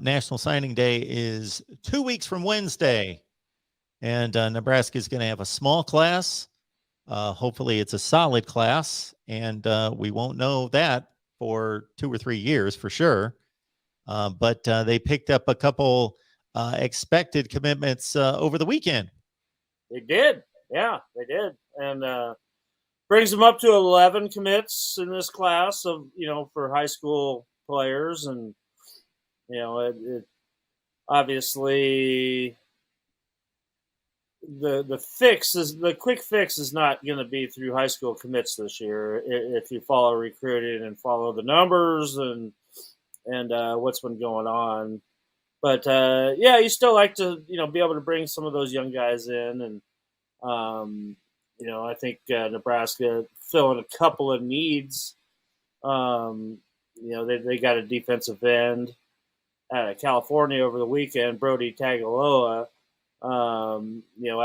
National Signing Day is 2 weeks from Wednesday, and Nebraska is going to have a small class. Hopefully it's a solid class, and we won't know that for 2 or 3 years for sure. But they picked up a couple expected commitments over the weekend. They did. Yeah, they did. And brings them up to 11 commits in this class of, for high school players. And, it obviously the quick fix is not going to be through high school commits this year. If you follow recruiting and follow the numbers and what's been going on. But you still like to be able to bring some of those young guys in, and I think Nebraska filling a couple of needs. They got a defensive end out of California over the weekend, Brody Tagaloa. Out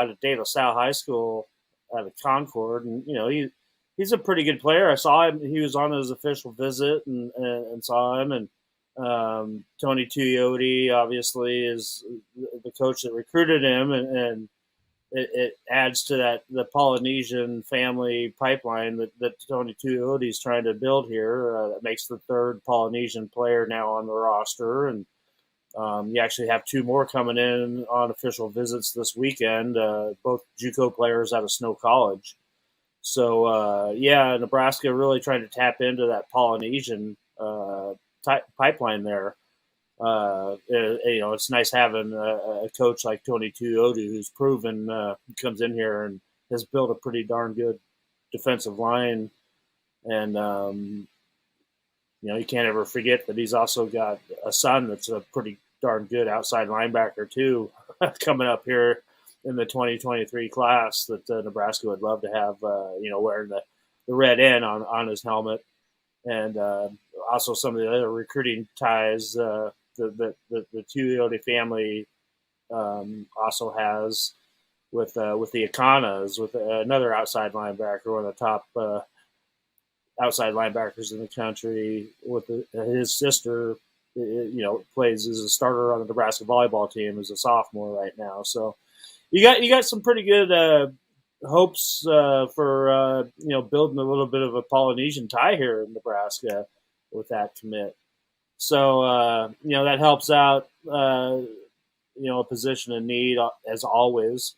of De La Salle High School, out of Concord, and he's a pretty good player. I saw him; he was on his official visit and saw him. And Tony Tuioti obviously is the coach that recruited him, and it adds to the Polynesian family pipeline that Tony Tuioti is trying to build here. That makes the third Polynesian player now on the roster, and you actually have 2 more coming in on official visits this weekend, both JUCO players out of Snow College. So, Nebraska really trying to tap into that Polynesian pipeline there. It's nice having a coach like Tony Tuioti, who's proven comes in here and has built a pretty darn good defensive line. And, you can't ever forget that he's also got a son that's a pretty darn good outside linebacker, too, coming up here in the 2023 class that Nebraska would love to have, wearing the red N on his helmet. And also some of the other recruiting ties the Tuioti family also has with the Ikanas, with another outside linebacker, one of the top outside linebackers in the country. With his sister, plays as a starter on the Nebraska volleyball team as a sophomore right now. So you got some pretty good hopes for building a little bit of a Polynesian tie here in Nebraska with that commit. So that helps out a position in need as always.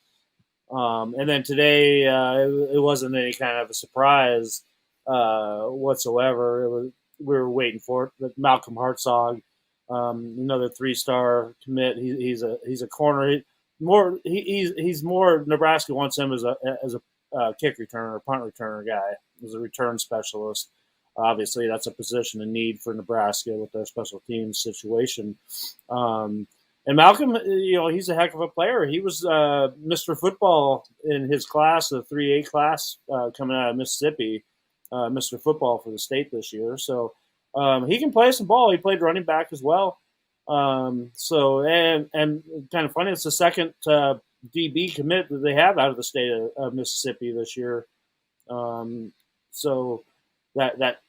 And then today it wasn't any kind of a surprise whatsoever. We were waiting for it. But Malcolm Hartzog, another 3-star commit. He's a corner. He's more Nebraska wants him as a kick returner, punt returner guy, as a return specialist. Obviously, that's a position in need for Nebraska with their special teams situation. And Malcolm, he's a heck of a player. He was Mr. Football in his class, the 3A class coming out of Mississippi, Mr. Football for the state this year. So he can play some ball. He played running back as well. And kind of funny, it's the second DB commit that they have out of the state of Mississippi this year. So that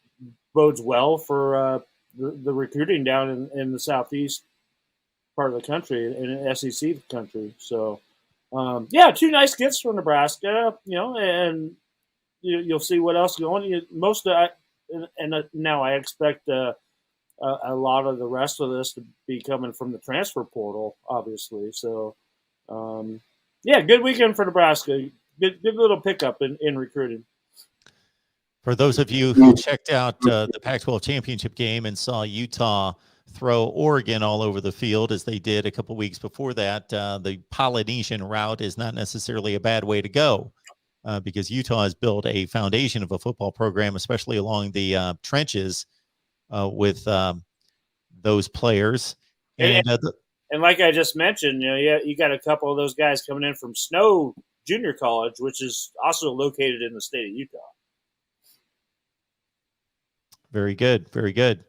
bodes well for the recruiting down in the southeast part of the country, in the SEC country. So, 2 nice gifts for Nebraska, and you'll see what else going. Now I expect a lot of the rest of this to be coming from the transfer portal, obviously. So, good weekend for Nebraska. Good little pickup in recruiting. For those of you who checked out the Pac-12 championship game and saw Utah throw Oregon all over the field as they did a couple weeks before that, the Polynesian route is not necessarily a bad way to go because Utah has built a foundation of a football program, especially along the trenches with those players. And like I just mentioned, you got a couple of those guys coming in from Snow Junior College, which is also located in the state of Utah. Very good. Very good.